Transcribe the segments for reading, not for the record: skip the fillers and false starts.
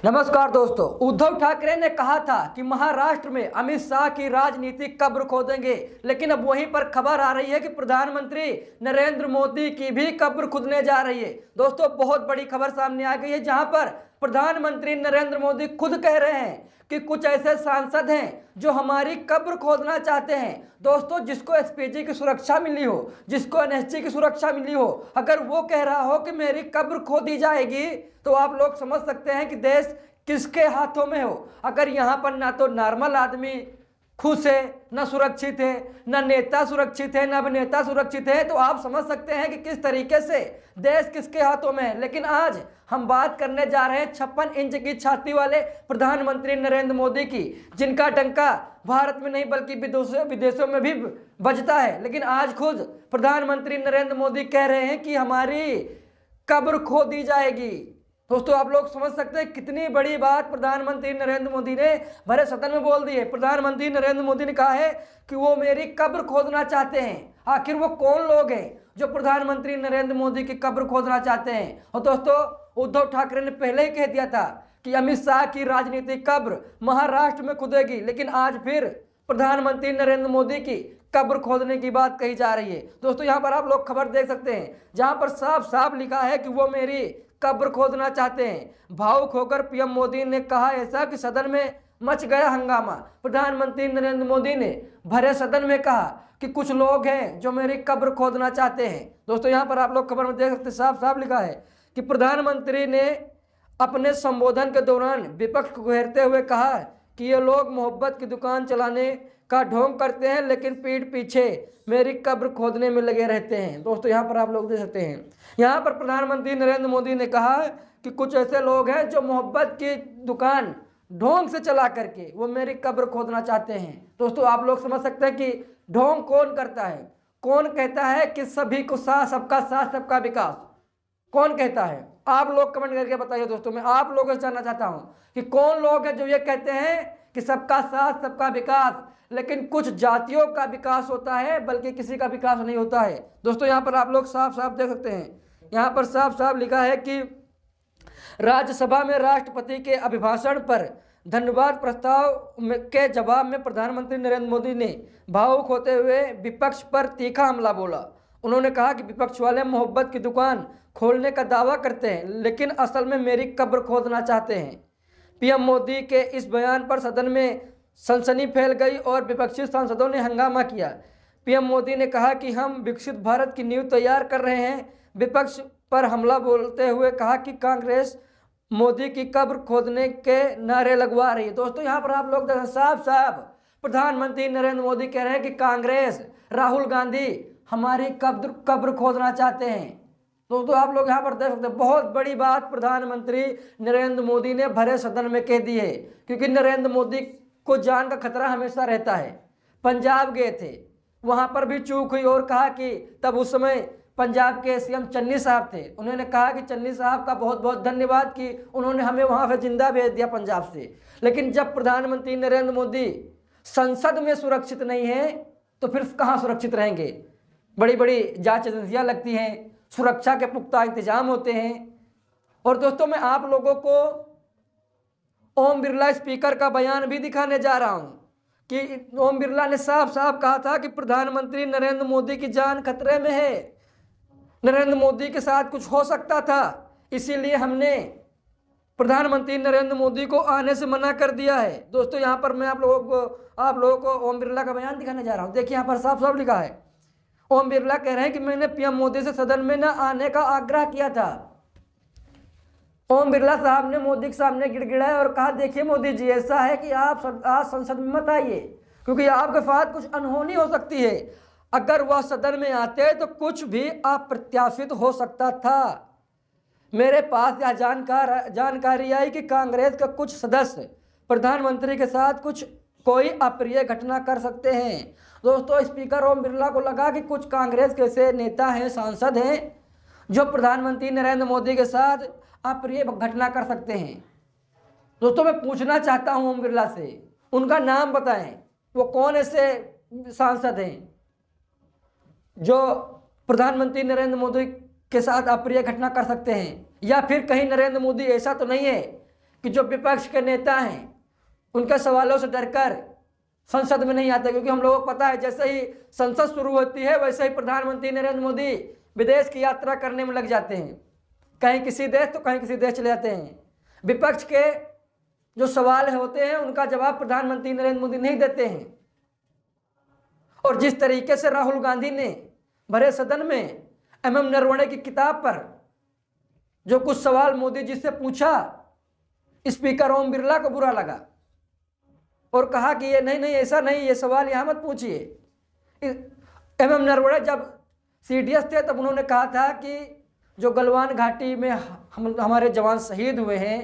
नमस्कार दोस्तों। उद्धव ठाकरे ने कहा था कि महाराष्ट्र में अमित शाह की राजनीतिक कब्र खोदेंगे, लेकिन अब वहीं पर खबर आ रही है कि प्रधानमंत्री नरेंद्र मोदी की भी कब्र खुदने जा रही है। दोस्तों, बहुत बड़ी खबर सामने आ गई है, जहां पर प्रधानमंत्री नरेंद्र मोदी खुद कह रहे हैं कि कुछ ऐसे सांसद हैं जो हमारी कब्र खोदना चाहते हैं। दोस्तों, जिसको एसपीजी की सुरक्षा मिली हो, जिसको एनएसजी की सुरक्षा मिली हो, अगर वो कह रहा हो कि मेरी कब्र खोदी जाएगी, तो आप लोग समझ सकते हैं कि देश किसके हाथों में हो। अगर यहाँ पर ना तो नॉर्मल आदमी खुश है, न सुरक्षित है, न नेता सुरक्षित है, न अभिनेता सुरक्षित है, तो आप समझ सकते हैं कि किस तरीके से देश किसके हाथों में है। लेकिन आज हम बात करने जा रहे हैं 56 इंच की छाती वाले प्रधानमंत्री नरेंद्र मोदी की, जिनका डंका भारत में नहीं बल्कि विदेशों में भी बजता है। लेकिन आज खुद प्रधानमंत्री नरेंद्र मोदी कह रहे हैं कि हमारी कब्र खो दी जाएगी। दोस्तों, आप लोग समझ सकते हैं कितनी बड़ी बात प्रधानमंत्री नरेंद्र मोदी ने भरे सदन में बोल दी है। प्रधानमंत्री नरेंद्र मोदी ने कहा है कि वो मेरी कब्र खोदना चाहते हैं। आखिर वो कौन लोग हैं जो प्रधानमंत्री नरेंद्र मोदी की कब्र खोदना चाहते हैं? और दोस्तों, उद्धव ठाकरे ने पहले ही कह दिया था कि अमित शाह की राजनीतिक कब्र महाराष्ट्र में खुदेगी, लेकिन आज फिर प्रधानमंत्री नरेंद्र मोदी की कब्र खोदने की बात कही जा रही है। दोस्तों, यहाँ पर आप लोग खबर देख सकते हैं, जहां पर साफ साफ लिखा है कि वो मेरी कब्र खोदना चाहते हैं। भावुक होकर पीएम मोदी ने कहा ऐसा कि सदन में मच गया हंगामा। प्रधानमंत्री नरेंद्र मोदी ने भरे सदन में कहा कि कुछ लोग हैं जो मेरी कब्र खोदना चाहते हैं। दोस्तों, यहाँ पर आप लोग खबर में देख सकते हैं, साफ साफ लिखा है कि प्रधानमंत्री ने अपने संबोधन के दौरान विपक्ष को घेरते हुए कहा कि ये लोग मोहब्बत की दुकान चलाने का ढोंग करते हैं, लेकिन पीठ पीछे मेरी कब्र खोदने में लगे रहते हैं। दोस्तों, यहाँ पर आप लोग देख सकते हैं, यहाँ पर प्रधानमंत्री नरेंद्र मोदी ने कहा कि कुछ ऐसे लोग हैं जो मोहब्बत की दुकान ढोंग से चला करके वो मेरी कब्र खोदना चाहते हैं। दोस्तों, आप लोग समझ सकते हैं कि ढोंग कौन करता है, कौन कहता है कि सभी को साथ, सबका विकास, कौन कहता है? आप लोग कमेंट करके बताइए। दोस्तों, मैं आप लोगों से जानना चाहता हूं कि कौन लोग हैं जो ये कहते हैं कि सबका साथ सबका विकास, लेकिन कुछ जातियों का विकास होता है बल्कि किसी का विकास नहीं होता है। दोस्तों, यहाँ पर आप लोग साफ साफ देख सकते हैं, यहाँ पर साफ साफ लिखा है कि राज्यसभा में राष्ट्रपति के अभिभाषण पर धन्यवाद प्रस्ताव के जवाब में प्रधानमंत्री नरेंद्र मोदी ने भावुक होते हुए विपक्ष पर तीखा हमला बोला। उन्होंने कहा कि विपक्ष वाले मोहब्बत की दुकान खोलने का दावा करते हैं, लेकिन असल में मेरी कब्र खोदना चाहते हैं। पीएम मोदी के इस बयान पर सदन में सनसनी फैल गई और विपक्षी सांसदों ने हंगामा किया। पीएम मोदी ने कहा कि हम विकसित भारत की नींव तैयार कर रहे हैं। विपक्ष पर हमला बोलते हुए कहा कि कांग्रेस मोदी की कब्र खोदने के नारे लगवा रही है। दोस्तों, यहाँ पर आप लोग साफ साफ प्रधानमंत्री नरेंद्र मोदी कह रहे हैं कि कांग्रेस, राहुल गांधी हमारी कब्र खोदना चाहते हैं। दोस्तों, आप लोग यहाँ पर देख सकते हैं, बहुत बड़ी बात प्रधानमंत्री नरेंद्र मोदी ने भरे सदन में कह दी है, क्योंकि नरेंद्र मोदी को जान का खतरा हमेशा रहता है। पंजाब गए थे, वहां पर भी चूक हुई और कहा कि तब उस समय पंजाब के सीएम चन्नी साहब थे। उन्होंने कहा कि चन्नी साहब का बहुत बहुत धन्यवाद कि उन्होंने हमें वहां से जिंदा भेज दिया पंजाब से। लेकिन जब प्रधानमंत्री नरेंद्र मोदी संसद में सुरक्षित नहीं है, तो फिर कहाँ सुरक्षित रहेंगे? बड़ी बड़ी जांच एजेंसियां लगती हैं, सुरक्षा के पुख्ता इंतजाम होते हैं। और दोस्तों, मैं आप लोगों को ओम बिरला स्पीकर का बयान भी दिखाने जा रहा हूं कि ओम बिरला ने साफ साफ कहा था कि प्रधानमंत्री नरेंद्र मोदी की जान खतरे में है, नरेंद्र मोदी के साथ कुछ हो सकता था, इसीलिए हमने प्रधानमंत्री नरेंद्र मोदी को आने से मना कर दिया है। दोस्तों, यहाँ पर मैं आप लोगों को ओम बिरला का बयान दिखाने जा रहा हूँ। देखिए, यहाँ पर साफ साफ लिखा है, ओम बिरला कह रहे हैं कि मैंने पीएम मोदी से सदन में न आने का आग्रह किया था। ओम बिरला साहब ने मोदी के सामने गिड़गिड़ाया और कहा, देखिए मोदी जी, ऐसा है कि आप आज संसद में मत आइए, क्योंकि आपके साथ कुछ अनहोनी हो सकती है। अगर वह सदन में आते तो कुछ भी अप्रत्याशित हो सकता था। मेरे पास यह जानकारी आई कि कांग्रेस के कुछ सदस्य प्रधानमंत्री के साथ कोई अप्रिय घटना कर सकते हैं। दोस्तों, स्पीकर ओम बिरला को लगा कि कुछ कांग्रेस के ऐसे नेता हैं, सांसद हैं, जो प्रधानमंत्री नरेंद्र मोदी के साथ अप्रिय घटना कर सकते हैं। दोस्तों, मैं पूछना चाहता हूं ओम बिरला से, उनका नाम बताएं, वो कौन ऐसे सांसद हैं जो प्रधानमंत्री नरेंद्र मोदी के साथ अप्रिय घटना कर सकते हैं? या फिर कहीं नरेंद्र मोदी ऐसा तो नहीं है कि जो विपक्ष के नेता हैं उनके सवालों से डरकर संसद में नहीं आते, क्योंकि हम लोगों को पता है जैसे ही संसद शुरू होती है वैसे ही प्रधानमंत्री नरेंद्र मोदी विदेश की यात्रा करने में लग जाते हैं, कहीं किसी देश तो कहीं किसी देश चले जाते हैं। विपक्ष के जो सवाल होते हैं उनका जवाब प्रधानमंत्री नरेंद्र मोदी नहीं देते हैं। और जिस तरीके से राहुल गांधी ने भरे सदन में MM नरवणे की किताब पर जो कुछ सवाल मोदी जी से पूछा, स्पीकर ओम बिरला को बुरा लगा और कहा कि ये नहीं ऐसा नहीं, ये सवाल यहाँ मत पूछिए। MM नरवणे जब CDS थे तब उन्होंने कहा था कि जो गलवान घाटी में हमारे जवान शहीद हुए हैं,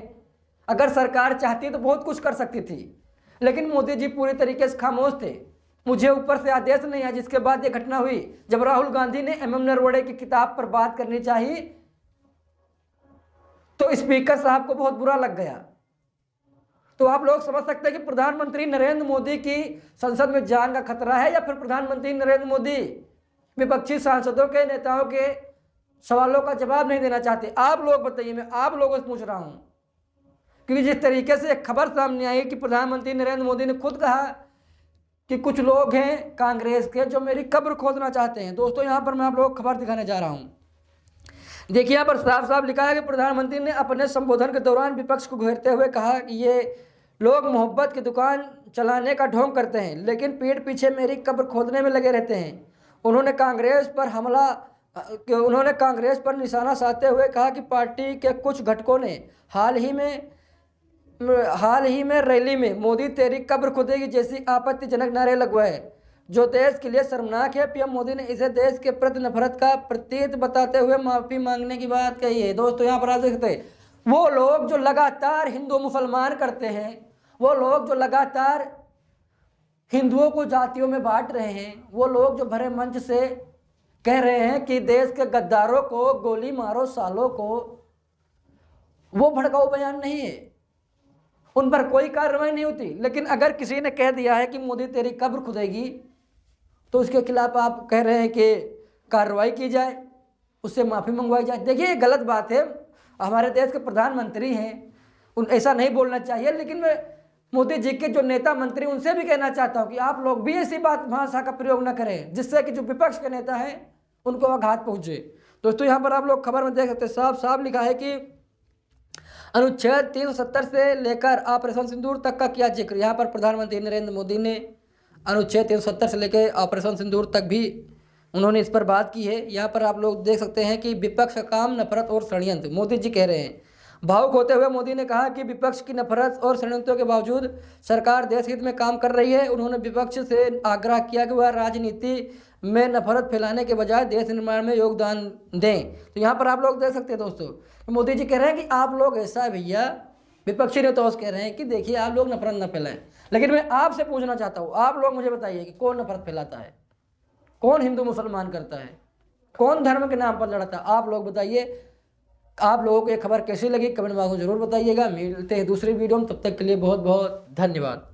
अगर सरकार चाहती तो बहुत कुछ कर सकती थी, लेकिन मोदी जी पूरी तरीके से खामोश थे। मुझे ऊपर से आदेश नहीं है, जिसके बाद ये घटना हुई। जब राहुल गांधी ने MM नरवणे की किताब पर बात करनी चाहिए तो स्पीकर साहब को बहुत बुरा लग गया। तो आप लोग समझ सकते हैं कि प्रधानमंत्री नरेंद्र मोदी की संसद में जान का खतरा है, या फिर प्रधानमंत्री नरेंद्र मोदी विपक्षी सांसदों के नेताओं के सवालों का जवाब नहीं देना चाहते। आप लोग बताइए, मैं आप लोगों से पूछ रहा हूं, क्योंकि जिस तरीके से एक खबर सामने आई कि प्रधानमंत्री नरेंद्र मोदी ने खुद कहा कि कुछ लोग हैं कांग्रेस के जो मेरी कब्र खोदना चाहते हैं। दोस्तों यहाँ पर मैं आप लोगों को खबर दिखाने जा रहा हूँ। देखिए यहाँ पर साफ साफ लिखा है कि प्रधानमंत्री ने अपने संबोधन के दौरान विपक्ष को घेरते हुए कहा कि ये लोग मोहब्बत की दुकान चलाने का ढोंग करते हैं, लेकिन पीठ पीछे मेरी कब्र खोदने में लगे रहते हैं। उन्होंने कांग्रेस पर निशाना साधते हुए कहा कि पार्टी के कुछ घटकों ने हाल ही में रैली में मोदी तेरी कब्र खुदेगी जैसी आपत्तिजनक नारे लगवाए, जो देश के लिए शर्मनाक है। PM मोदी ने इसे देश के प्रति नफरत का प्रतीक बताते हुए माफी मांगने की बात कही है। दोस्तों यहाँ पर आप देख सकते हैं, वो लोग जो लगातार हिंदू मुसलमान करते हैं, वो लोग जो लगातार हिंदुओं को जातियों में बांट रहे हैं, वो लोग जो भरे मंच से कह रहे हैं कि देश के गद्दारों को गोली मारो सालों को, वो भड़काऊ बयान नहीं है, उन पर कोई कार्रवाई नहीं होती। लेकिन अगर किसी ने कह दिया है कि मोदी तेरी कब्र खुदेगी तो उसके खिलाफ आप कह रहे हैं कि कार्रवाई की जाए, उससे माफ़ी मंगवाई जाए। देखिए ये गलत बात है, हमारे देश के प्रधानमंत्री हैं, उन ऐसा नहीं बोलना चाहिए। लेकिन मैं मोदी जी के जो नेता मंत्री उनसे भी कहना चाहता हूं कि आप लोग भी ऐसी भाषा का प्रयोग न करें जिससे कि जो विपक्ष के नेता हैं उनको आघात पहुंचे। दोस्तों यहाँ पर आप लोग खबर में देख सकते हैं, साफ साफ लिखा है कि अनुच्छेद 370 से लेकर ऑपरेशन सिंदूर तक का किया जिक्र। यहाँ पर प्रधानमंत्री नरेंद्र मोदी ने अनुच्छेद 370 से लेकर ऑपरेशन सिंदूर तक भी उन्होंने इस पर बात की है। यहाँ पर आप लोग देख सकते हैं कि विपक्ष का काम नफरत और षड्यंत्र, मोदी जी कह रहे हैं। भावुक होते हुए मोदी ने कहा कि विपक्ष की नफरत और षड्यंत्रों के बावजूद सरकार देश हित में काम कर रही है। उन्होंने विपक्ष से आग्रह किया कि वह राजनीति में नफरत फैलाने के बजाय देश निर्माण में योगदान दें। तो यहाँ पर आप लोग देख सकते हैं दोस्तों, मोदी जी कह रहे हैं कि आप लोग ऐसा भैया, विपक्षी नेता कह रहे हैं कि देखिए आप लोग नफरत न फैलाएं। लेकिन मैं आपसे पूछना चाहता हूँ, आप लोग मुझे बताइए कि कौन नफरत फैलाता है, कौन हिंदू मुसलमान करता है, कौन धर्म के नाम पर लड़ता है? आप लोग बताइए। आप लोगों को ये खबर कैसी लगी कमेंट बॉक्स में जरूर बताइएगा। मिलते हैं दूसरी वीडियो में, तब तक के लिए बहुत बहुत धन्यवाद।